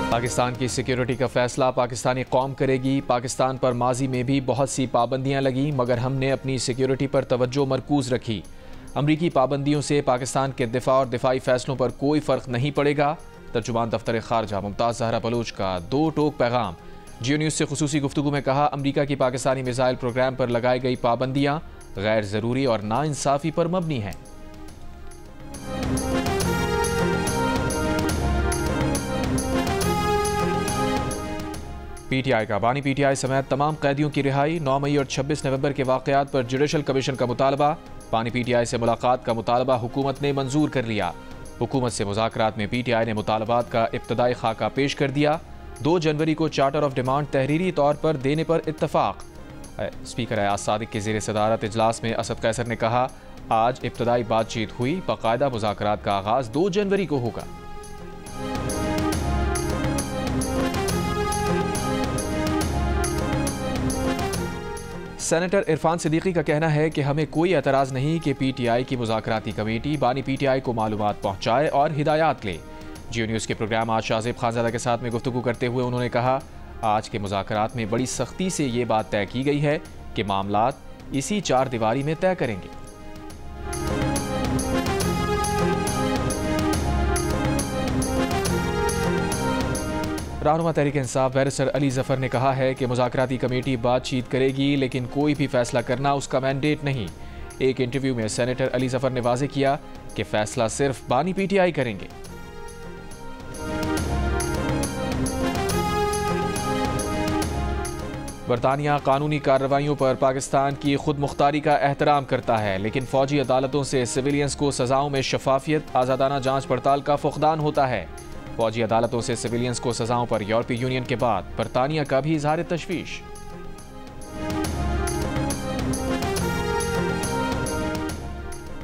पाकिस्तान की सिक्योरिटी का फैसला पाकिस्तानी कौम करेगी। पाकिस्तान पर माजी में भी बहुत सी पाबंदियां लगी, मगर हमने अपनी सिक्योरिटी पर तवज्जो मरकूज रखी। अमरीकी पाबंदियों से पाकिस्तान के दिफा और दिफाई फैसलों पर कोई फ़र्क नहीं पड़ेगा। तर्जुमान दफ्तर खारजा मुमताज़ ज़हरा बलोच का दो टोक पैगाम। जियो न्यूज़ से खुसूसी गुफ्तगू में कहा, अमरीका की पाकिस्तानी मिसाइल प्रोग्राम पर लगाई गई पाबंदियां गैर ज़रूरी और नाइंसाफ़ी पर मबनी हैं। पीटीआई का बानी पीटीआई समेत तमाम कैदियों की रिहाई। 9 मई और 26 नवंबर के वाक़यात पर जुडिशल कमीशन का मुतालबा। बानी पीटीआई से मुलाकात का मुतालबा हुकूमत ने मंजूर कर लिया। हुकूमत से मुज़ाकरात में पीटीआई ने मुतालबात का इब्तदाई खाका पेश कर दिया। 2 जनवरी को चार्टर ऑफ डिमांड तहरीरी तौर पर देने पर इत्तफाक। स्पीकर अयाज सादिक की ज़ेर सदारत इजलास में असद कैसर ने कहा, आज इब्तदाई बातचीत हुई, बाकायदा मुज़ाकरात का आगाज़ 2 जनवरी को होगा। सेनेटर इरफान सिद्दीकी का कहना है कि हमें कोई एतराज़ नहीं कि पीटीआई की मुज़ाकराती कमेटी बानी पीटीआई को मालूमात पहुँचाए और हिदायत ले। जियो न्यूज़ के प्रोग्राम आज शाहज़ेब खानज़ादा के साथ में गुफ्तगू करते हुए उन्होंने कहा, आज के मुज़ाकरात में बड़ी सख्ती से ये बात तय की गई है कि मामलात इसी 4 दीवारी में तय करेंगे। रहनुमा तहरीक इंसाफ बैरिस्टर अली जफर ने कहा है कि मुज़ाकराती कमेटी बातचीत करेगी, लेकिन कोई भी फैसला करना उसका मैंडेट नहीं। एक इंटरव्यू में सेनेटर अली जफर ने वाज़ेह किया कि फैसला सिर्फ बानी पीटीआई करेंगे। बरतानिया कानूनी कार्रवाइयों पर पाकिस्तान की खुद मुख्तारी का एहतराम करता है, लेकिन फौजी अदालतों से सिविलियंस को सजाओं में शफाफियत, आज़ादाना जांच पड़ताल का फुकदान होता है। फौजी अदालतों से सिविलियंस को सजाओं पर यूरोपीय यूनियन के बाद बरतानिया का भी इजहार तशवीश।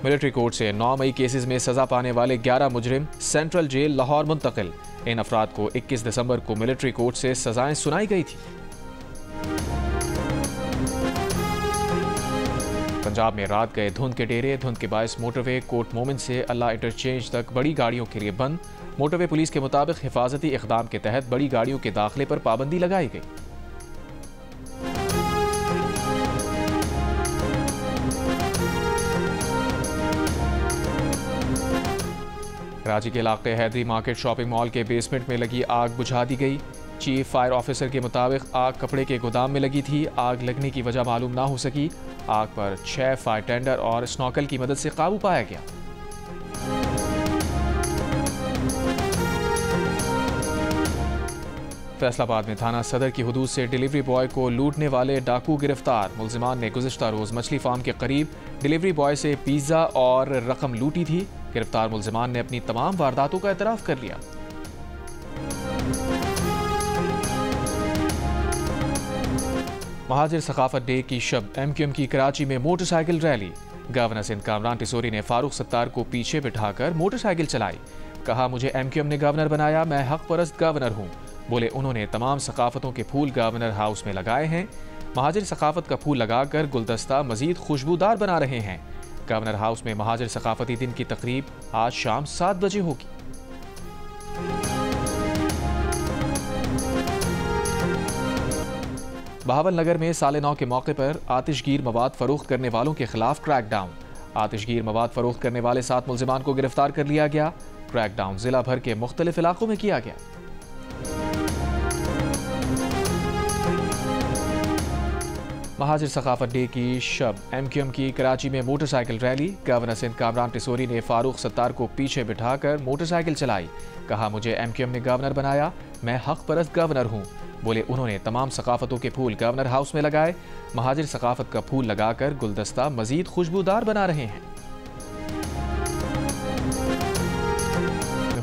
मिलिट्री कोर्ट से 9 मई केसेस में सजा पाने वाले 11 मुजरिम सेंट्रल जेल लाहौर मुंतकिल। इन अफराद को 21 दिसंबर को मिलिट्री कोर्ट से सजाएं सुनाई गई थी। पंजाब में रात गए धुंध के डेरे। धुंध के बायस मोटरवे कोर्ट मोमिन से अल्लाह इंटरचेंज तक बड़ी गाड़ियों के लिए बंद। मोटरवे पुलिस के मुताबिक हिफाजती इक़दाम के तहत बड़ी गाड़ियों के दाखिले पर पाबंदी लगाई गई। कराची के इलाके हैदरी मार्केट शॉपिंग मॉल के बेसमेंट में लगी आग बुझा दी गई। चीफ फायर ऑफिसर के मुताबिक आग कपड़े के गोदाम में लगी थी। आग लगने की वजह मालूम ना हो सकी। आग पर 6 फायर टेंडर और स्नॉकल की मदद से काबू पाया गया। फैसलाबाद में थाना सदर की हुदूद से डिलीवरी बॉय को लूटने वाले डाकू गिरफ्तार। मुलजिमान ने गुज़िश्ता रोज़ मछली फार्म के करीब डिलीवरी बॉय से पिज़्ज़ा और रकम लूटी थी। गिरफ्तार मुलजिमान ने अपनी तमाम वारदातों का एतराफ़ कर लिया। महाजिर सकाफत डे की शब MQM की कराची में motorcycle rally. Governor Sindh Kamran Tessori ने फारूक सत्तार को पीछे बिठाकर मोटरसाइकिल चलाई। कहा, मुझे MQM ने गवर्नर बनाया, मैं हक परस्त गवर्नर हूँ। बोले, उन्होंने तमाम सकाफतों के फूल गवर्नर हाउस में लगाए हैं। महाजिर सकाफत का फूल लगाकर गुलदस्ता मजीद खुशबूदार बना रहे हैं। गवर्नर हाउस में महाजिर सकाफती दिन की तकरीब आज शाम 7 बजे होगी। बहावल नगर में साले 9 के मौके पर आतिशगीर मवाद फरोख्त करने वालों के खिलाफ क्रैकडाउन। आतिशगीर मवाद फरोख्त करने वाले 7 मुलजिमान को गिरफ्तार कर लिया गया। क्रैकडाउन जिला भर के मुख्तलिफ इलाकों में किया गया। महाजिर सकाफत डे की शब MQM की कराची में motorcycle rally. Governor Sindh Kamran Tessori ने फारूक सत्तार को पीछे बिठाकर मोटरसाइकिल चलाई। कहा, मुझे MQM ने गवर्नर बनाया, मैं हक परस्त गवर्नर हूँ। बोले, उन्होंने तमाम सकाफतों के फूल गवर्नर हाउस में लगाए। महाजिर सकाफत का फूल लगाकर गुलदस्ता मजीद खुशबूदार बना रहे हैं।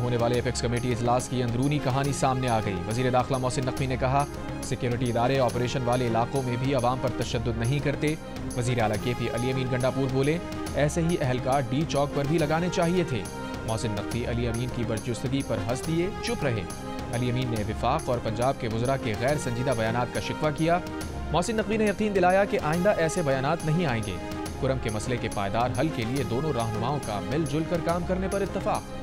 होने वाले एपेक्स कमेटी इजलास की अंदरूनी कहानी सामने आ गई। वजीर दाखिला मोहसिन नकवी ने कहा, सिक्योरिटी इदारे ऑपरेशन वाले इलाकों में भी अवाम पर तशद्दुद नहीं करते। वजीर आला KP अली अमीन गंडापुर बोले, ऐसे ही अहलकार D चौक पर भी लगाने चाहिए थे। मोहसिन नकवी अली अमीन की बरजुस्तगी पर हंस दिए, चुप रहे। अली अमीन ने विफाक और पंजाब के वज़रा के गैर संजीदा बयानात का शिकवा किया। मोहसिन नकवी ने यकीन दिलाया कि आइंदा ऐसे बयानात नहीं आएंगे। कुरम के मसले के पायदार हल के लिए दोनों रहनुमाओं का मिलजुल कर काम करने पर इत्तफाक।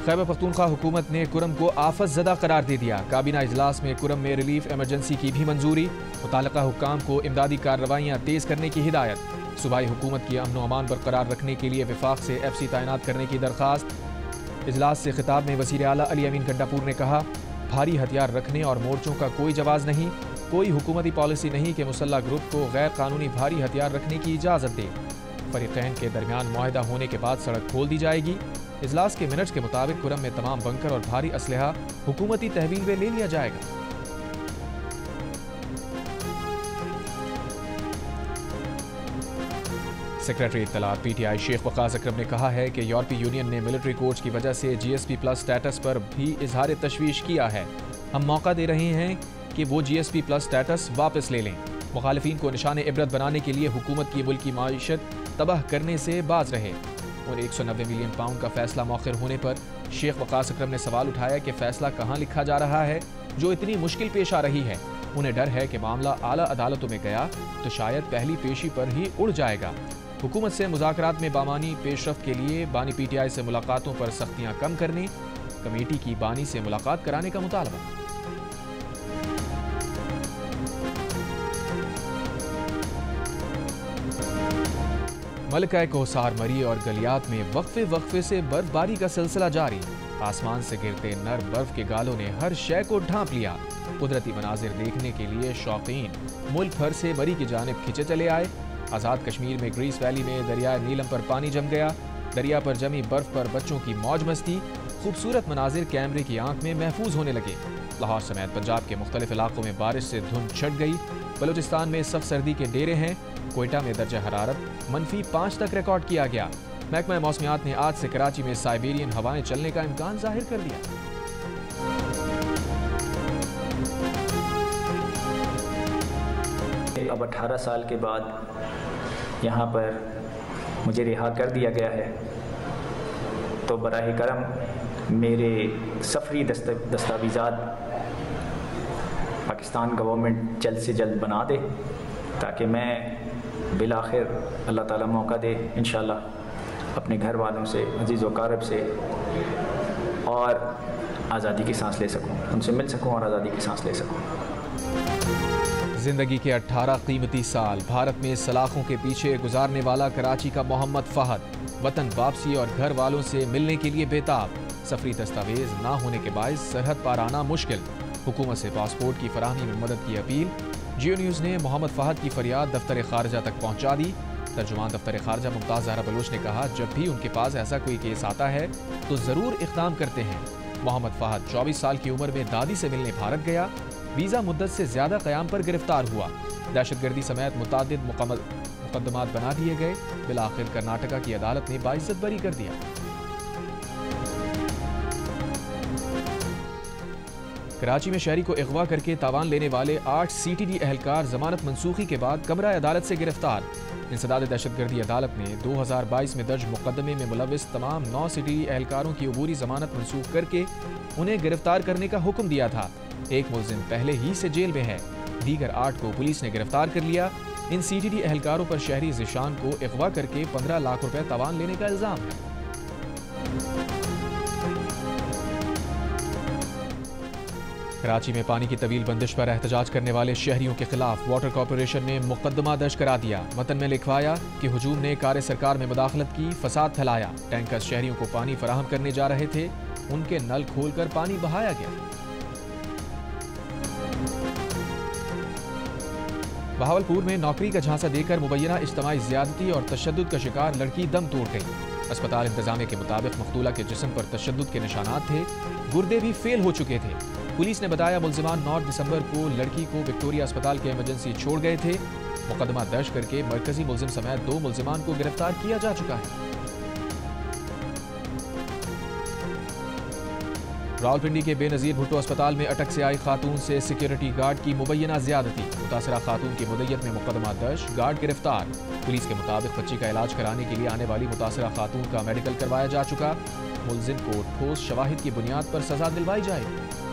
खैबर पख्तूनख्वा हुकूमत ने कुरम को आफत ज़दा करार दे दिया। काबीना इजलास में कुरम में रिलीफ एमरजेंसी की भी मंजूरी। मुताल्लिका हुक्काम को इमदादी कार्रवाइयाँ तेज़ करने की हिदायत। सूबाई हुकूमत की अमन व अमान बरकरार रखने के लिए विफाक से FC तैनात करने की दरख्वास्त। इजलास से खिताब में वज़ीर आला अली अमीन गंडापुर ने कहा, भारी हथियार रखने और मोर्चों का कोई जवाज़ नहीं। कोई हुकूमती पॉलिसी नहीं कि मुसल्लह ग्रुप को गैर कानूनी भारी हथियार रखने की इजाज़त दे। फरीक़ैन के दरमियान मुआहदा होने के बाद सड़क खोल दी जाएगी। इजलास के मिनट्स के मुताबिक कुरम में तमाम बंकर और भारी असलहा हुकूमती तहवील में ले लिया जाएगा। सेक्रेटरी इत्तलात PTI शेख वक़ास अकरम ने कहा है कि यूरोपीय यूनियन ने मिलिट्री कोच की वजह से GSP+ स्टेटस पर भी इजहार तशवीश किया है। हम मौका दे रहे हैं कि वो GSP+ स्टेटस वापस ले लें। मुखालिफिन को निशान इबरत बनाने के लिए हुकूमत की मुल्क की माईशत तबाह करने से बाज रहे। और 190 मिलियन पाउंड का फैसला मौखिर होने पर शेख वक़ास अकरम ने सवाल उठाया कि फैसला कहाँ लिखा जा रहा है जो इतनी मुश्किल पेश आ रही है। उन्हें डर है कि मामला आला अदालतों में गया तो शायद पहली पेशी पर ही उड़ जाएगा। हुकूमत से मुज़ाकरात में बामानी पेशरफ्त के लिए बानी PTI से मुलाकातों पर सख्तियाँ कम करने, कमेटी की बानी से मुलाकात कराने का मुतालबा। मलका कोहसार मरी और गलियात में वक्फे से बर्फबारी का सिलसिला जारी। आसमान से गिरते नर बर्फ के गालों ने हर शय को ढांप लिया। कुदरती मनाजिर देखने के लिए शौकीन मुल्क भर से मरी की जानिब खिंचे चले आए। आज़ाद कश्मीर में ग्रीस वैली में दरिया नीलम पर पानी जम गया। दरिया पर जमी बर्फ पर बच्चों की मौज मस्ती। खूबसूरत मनाजिर कैमरे की आंख में महफूज होने लगे। लाहौर समेत पंजाब के मुख्तलिफ इलाकों में बारिश से धुंध छट गई। बलूचिस्तान में सख्त सर्दी के डेरे हैं। कोयटा में दर्जा हरारत -5 तक रिकॉर्ड किया गया। महकमा मौसमियात ने आज से कराची में साइबेरियन हवाएं चलने का इम्कान जाहिर कर दिया। अब 18 साल के बाद यहाँ पर मुझे रिहा कर दिया गया है, तो बराह करम मेरे सफरी दस्तावेज़ात पाकिस्तान गवर्नमेंट जल्द से जल्द बना दे ताकि मैं बिलाखिर अल्लाह ताला मौका दे इंशाअल्लाह अपने घर वालों से, अजीज़ व क़ारब से और आज़ादी की सांस ले सकूं, उनसे मिल सकूं और आज़ादी की सांस ले सकूं। जिंदगी के 18 कीमती साल भारत में सलाखों के पीछे गुजारने वाला कराची का मोहम्मद फ़हद वतन वापसी और घर वालों से मिलने के लिए बेताब। सफरी दस्तावेज ना होने के बायस सरहद पार आना मुश्किल। हुकूमत से पासपोर्ट की फराहमी में मदद की अपील। जियो न्यूज़ ने मोहम्मद फ़हद की फरियाद दफ्तर खारजा तक पहुँचा दी। तर्जुमान दफ्तर खारजा मुमताज़ ज़हरा बलोच ने कहा, जब भी उनके पास ऐसा कोई केस आता है तो ज़रूर इक़दाम करते हैं। मोहम्मद फ़हद 24 साल की उम्र में दादी से मिलने भारत गया। वीज़ा मुद्दत से ज़्यादा क़याम पर गिरफ्तार हुआ। दहशतगर्दी समेत मुतादिद मुकदमात बना दिए गए। बिलाखिर कर्नाटका की अदालत ने बाइज्जत बरी कर दिया। कराची में शहरी को अगवा करके तावान लेने वाले 8 CTD एहलकार जमानत मनसूखी के बाद कमरा अदालत से गिरफ्तार। इंसदाद दहशतगर्दी अदालत ने 2022 में दर्ज मुकदमे में मुलविस तमाम 9 CTD एहलकारों की अबूरी जमानत मनसूख करके उन्हें गिरफ्तार करने का हुक्म दिया था। एक मुलजिम पहले ही से जेल में है। दीगर 8 को पुलिस ने गिरफ्तार कर लिया। इन CTD एहलकारों पर शहरी ज़िशान को अगवा करके 15 लाख रुपए तावान लेने का इल्ज़ाम है। कराची में पानी की तवील बंदिश पर एहतजाज करने वाले शहरियों के खिलाफ वाटर कॉरपोरेशन ने मुकदमा दर्ज करा दिया। मतन में लिखवाया कि हुजूम ने कार्य सरकार में मुदाखलत की, फसाद फैलाया। टैंकर शहरियों को पानी फराहम करने जा रहे थे, उनके नल खोलकर पानी बहाया गया। बहावलपुर में नौकरी का झांसा देकर मुबैना इज्तिमाई ज़्यादती और तशद्दुद का शिकार लड़की दम तोड़ गई। अस्पताल इंतजामिया के मुताबिक मकतूला के जिस्म पर तशद्दुद के निशानात थे, गुर्दे भी फेल हो चुके थे। पुलिस ने बताया मुल्जिमान 9 दिसंबर को लड़की को विक्टोरिया अस्पताल के इमरजेंसी छोड़ गए थे। मुकदमा दर्ज करके मरकजी मुल्जिम समेत 2 मुल्जिमान को गिरफ्तार किया जा चुका है। रावलपिंडी के बेनज़ीर भुट्टो अस्पताल में अटक से आई खातून से सिक्योरिटी गार्ड की मुबैना ज़्यादती। मुतासरा खातून की मुद्दत में मुकदमा दर्ज, गार्ड गिरफ्तार। पुलिस के मुताबिक बच्ची का इलाज कराने के लिए आने वाली मुतासरा खातून का मेडिकल करवाया जा चुका। मुल्जिम को ठोस शवाहिद की बुनियाद पर सजा दिलवाई जाएगी।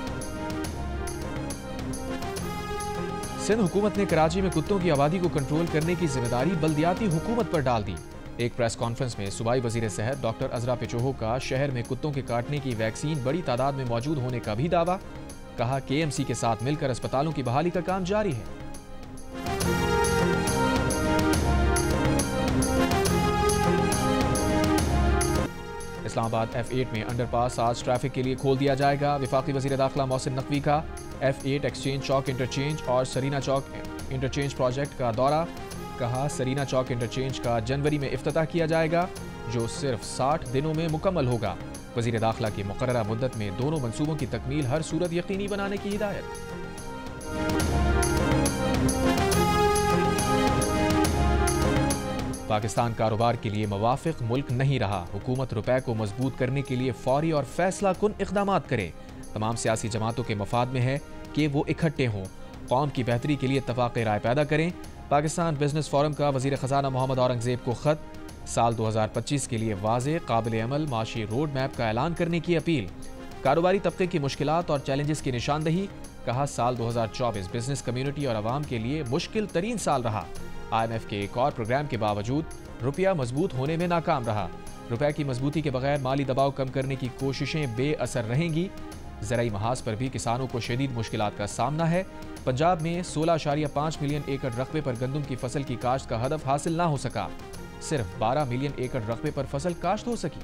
सिंध हुकूमत ने कराची में कुत्तों की आबादी को कंट्रोल करने की जिम्मेदारी बल्दियाती हुकूमत पर डाल दी। एक प्रेस कॉन्फ्रेंस में सूबाई वजीर सेहत डॉक्टर अजरा पिचोहो का शहर में कुत्तों के काटने की वैक्सीन बड़ी तादाद में मौजूद होने का भी दावा। कहा KMC के साथ मिलकर अस्पतालों की बहाली का काम जारी है। इस्लामाबाद F8 में अंडरपास आज ट्रैफिक के लिए खोल दिया जाएगा। वफाकी वजीर दाखिला मोहसिन नकवी का F8 एक्सचेंज चौक इंटरचेंज और सरीना चौक इंटरचेंज प्रोजेक्ट का दौरा। कहा सरीना चौक इंटरचेंज का जनवरी में इफ्तिताह किया जाएगा, जो सिर्फ 60 दिनों में मुकम्मल होगा। वजीर दाखिला की मुकर्ररा मुद्दत में दोनों मंसूबों की तकमील हर सूरत यकीनी बनाने की हिदायत। पाकिस्तान कारोबार के लिए मुवाफिक मुल्क नहीं रहा। हुकूमत रुपए को मजबूत करने के लिए फौरी और फैसला कुन इक़दामात करे। तमाम सियासी जमातों के मफाद में है कि वो इकट्ठे हों, कौम की बेहतरी के लिए इत्तफाक़ राय पैदा करें। पाकिस्तान बिजनेस फोरम का वज़ीर ख़ज़ाना मोहम्मद औरंगज़ेब को ख़त। साल 2025 के लिए वाज़े काबिल अमल माशी रोड मैप का ऐलान करने की अपील। कारोबारी तबके की मुश्किलात और चैलेंजेस की निशानदही। कहा साल 2024 बिजनेस कम्युनिटी और आवाम के लिए मुश्किल तरीन साल रहा। IMF के एक और प्रोग्राम के बावजूद रुपया मजबूत होने में नाकाम रहा। रुपए की मजबूती के बगैर माली दबाव कम करने की कोशिशें बेअसर रहेंगी। ज़राई महाज पर भी किसानों को शदीद मुश्किलात का सामना है। पंजाब में 16.5 मिलियन एकड़ रकबे पर गंदम की फसल की काश्त का हदफ हासिल ना हो सका। सिर्फ 12 मिलियन एकड़ रकबे पर फसल काश्त हो सकी।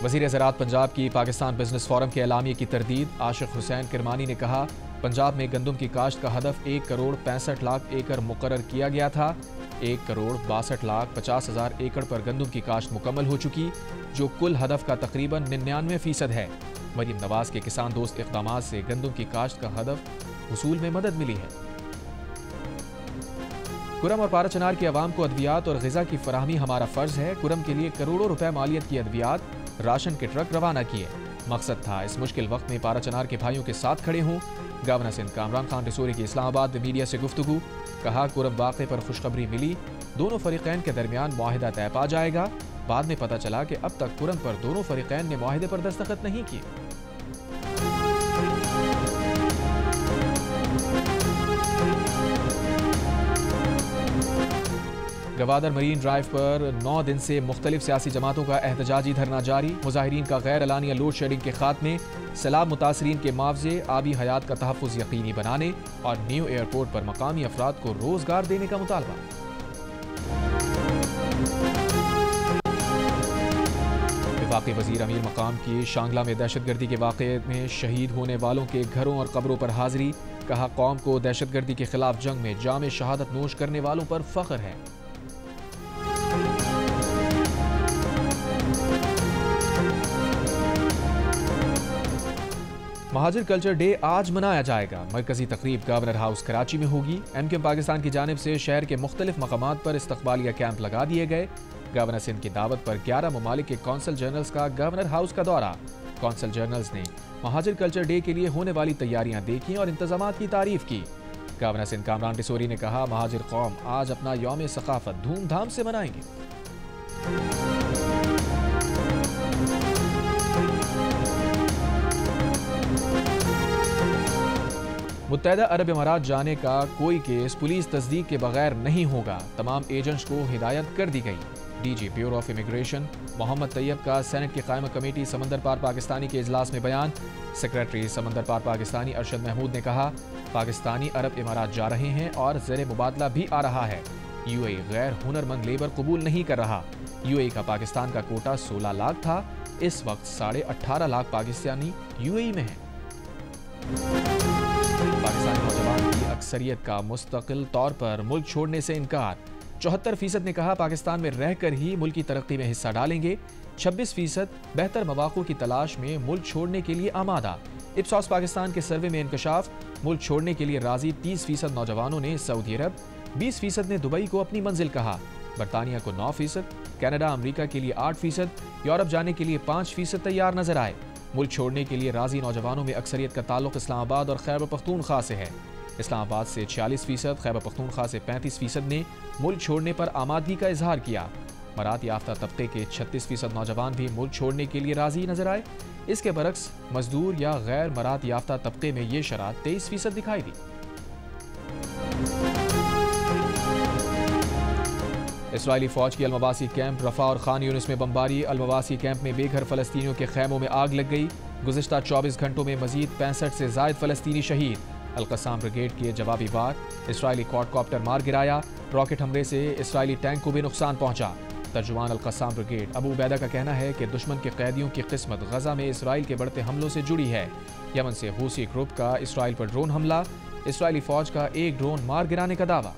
वज़ीर ज़राअत पंजाब की पाकिस्तान बिजनेस फोरम के एलामिये की तरदीद। आशिक हुसैन किरमानी ने कहा पंजाब में गंदम की काश्त का हदफ 1,65,00,000 एकड़ मुकर्रर किया गया था। 1,62,50,000 एकड़ पर गंदम की काश्त मुकम्मल हो चुकी, जो कुल हदफ का तकरीबन 99% है। मरीम नवाज के किसान दोस्त इक़दामात से गंदम की काश्त का हदफ हुसूल में मदद मिली है। कुरम और पाराचनार की आवाम को अद्वियात और ग़िज़ा की फराहमी हमारा फ़र्ज़ है। कुरम के लिए करोड़ों रुपए मालियत की अद्वियात राशन के ट्रक रवाना किए। मकसद था इस मुश्किल वक्त में पाराचनार के भाइयों के साथ खड़े हों। गवर्नर सिंध कामरान खान रिसोरी की इस्लामाबाद में मीडिया से गुफ्तगू। कहा कुरम वाक़े पर खुशखबरी मिली, दोनों फरीक़ैन के दरमियान मुआहिदा तय पा जाएगा। बाद में पता चला कि अब तक कुरम पर दोनों फरीक़ैन ने मुआहिदे पर दस्तखत नहीं किए। गवादर मरीन ड्राइव पर 9 दिन से मुख्तलिफ सियासी जमातों का एहतजाजी धरना जारी। मुजाहिरीन का गैर एलानिया लोड शेडिंग के खात्मे, सैलाब मुतासरीन के मुआवजे, आबी हयात का तहफ़्फ़ुज़ यकीनी बनाने और न्यू एयरपोर्ट पर मकामी अफराद को रोजगार देने का मुतालबा। वफाकी वज़ीर अमीर मकाम की शांगला में दहशतगर्दी के वाक़े में शहीद होने वालों के घरों और कब्रों पर हाजिरी। कहा कौम को दहशतगर्दी के खिलाफ जंग में जामे शहादत नोश करने वालों पर फ़ख्र है। महाजिर कल्चर डे आज मनाया जाएगा। मरकजी तकरीब गवर्नर हाउस कराची में होगी। MQM पाकिस्तान की जानिब से शहर के मुख्तलिफ मकामात पर इस्तकबालिया कैंप लगा दिए गए। गवर्नर सिंध की दावत पर 11 ममालिक के कौंसल जनरल्स का गवर्नर हाउस का दौरा। कौंसल जनरल्स ने महाजिर कल्चर डे के लिए होने वाली तैयारियां देखी और इंतजामात की तारीफ की। गवर्नर सिंध कामरान रिसोरी ने कहा महाजिर कौम आज अपना यौम सकाफत धूमधाम से मनाएंगे। मुत्तहदा अरब इमारात जाने का कोई केस पुलिस तस्दीक के बगैर नहीं होगा। तमाम एजेंट्स को हिदायत कर दी गई। DG bureau of immigration Mohammad Tayyab का सेनेट की कायमा कमेटी समंदर पार पाकिस्तानी के इजलास में बयान। सेक्रेटरी समंदर पार पाकिस्तानी अरशद महमूद ने कहा पाकिस्तानी अरब इमारात जा रहे हैं और ज़ेर मुबादला भी आ रहा है। UAE गैर हुनरमंद लेबर कबूल नहीं कर रहा। UAE का पाकिस्तान का कोटा 16 लाख था, इस वक्त 18.5 लाख पाकिस्तानी UAE में है। पाकिस्तानी नौजवान की अक्सरियत का मुस्तकिल तौर पर मुल्क छोड़ने से इनकार। 74% ने कहा पाकिस्तान में रहकर ही मुल्क की तरक्की में हिस्सा डालेंगे। 26% बेहतर मौक़ों की तलाश में मुल्क छोड़ने के लिए आमादा। इप्सॉस पाकिस्तान के सर्वे में इंकशाफ, मुल्क छोड़ने के लिए राजी 30% नौजवानों ने सऊदी अरब, 20% ने दुबई को अपनी मंजिल कहा। बरतानिया को 9%, कनाडा अमेरिका के लिए 8%, यूरोप जाने के लिए 5% तैयार नजर आए। मुल्क छोड़ने के लिए राजी नौजवानों में अक्सरियत का ताल्लुक इस्लामाबाद और खैबर पख्तूनख्वा से है। इस्लामाबाद से 46%, खैबर पख्तूनख्वा से 35% ने मुल्क छोड़ने पर आमादगी का इजहार किया। मरात याफ्ता तबके के 36% नौजवान भी मुल्क छोड़ने के लिए राजी नजर आए। इसके बरक्स मजदूर या गैर मरात याफ्ता तबके में ये शरात 23% दिखाई दी। इसराइली फौज की अलमवासी कैंप रफा और खान यूनिस में बमबारी। अलमवासी कैंप में बेघर फलस्तीनियों के खैमों में आग लग गई। गुज़िश्ता 24 घंटों में मजीद 65 से जायद फलस्तीनी शहीद। अल-क़स्साम ब्रिगेड के जवाबी वार। इसराइली क्वाडकॉप्टर मार गिराया। रॉकेट हमले से इसराइली टैंक को भी नुकसान पहुंचा। तर्जुमान अल-क़स्साम ब्रिगेड अबू उबैदा का कहना है कि दुश्मन के कैदियों की किस्मत गजा में इसराइल के बढ़ते हमलों से जुड़ी है। यमन से हूसी ग्रुप का इसराइल पर ड्रोन हमला। इसराइली फौज का एक ड्रोन मार गिराने का दावा।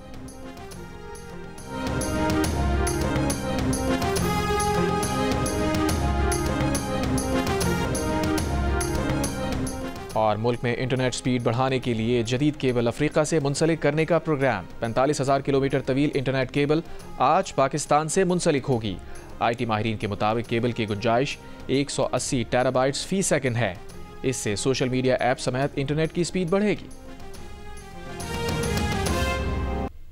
और मुल्क में इंटरनेट स्पीड बढ़ाने के लिए जदीद केबल अफ्रीका से मुंसलिक करने का प्रोग्राम। 45,000 किलोमीटर तवील इंटरनेट केबल आज पाकिस्तान से मुंसलिक होगी। IT माहिरीन के मुताबिक केबल की गुंजाइश 180 टेराबाइट्स फी सेकंड है। इससे सोशल मीडिया ऐप समेत इंटरनेट की स्पीड बढ़ेगी।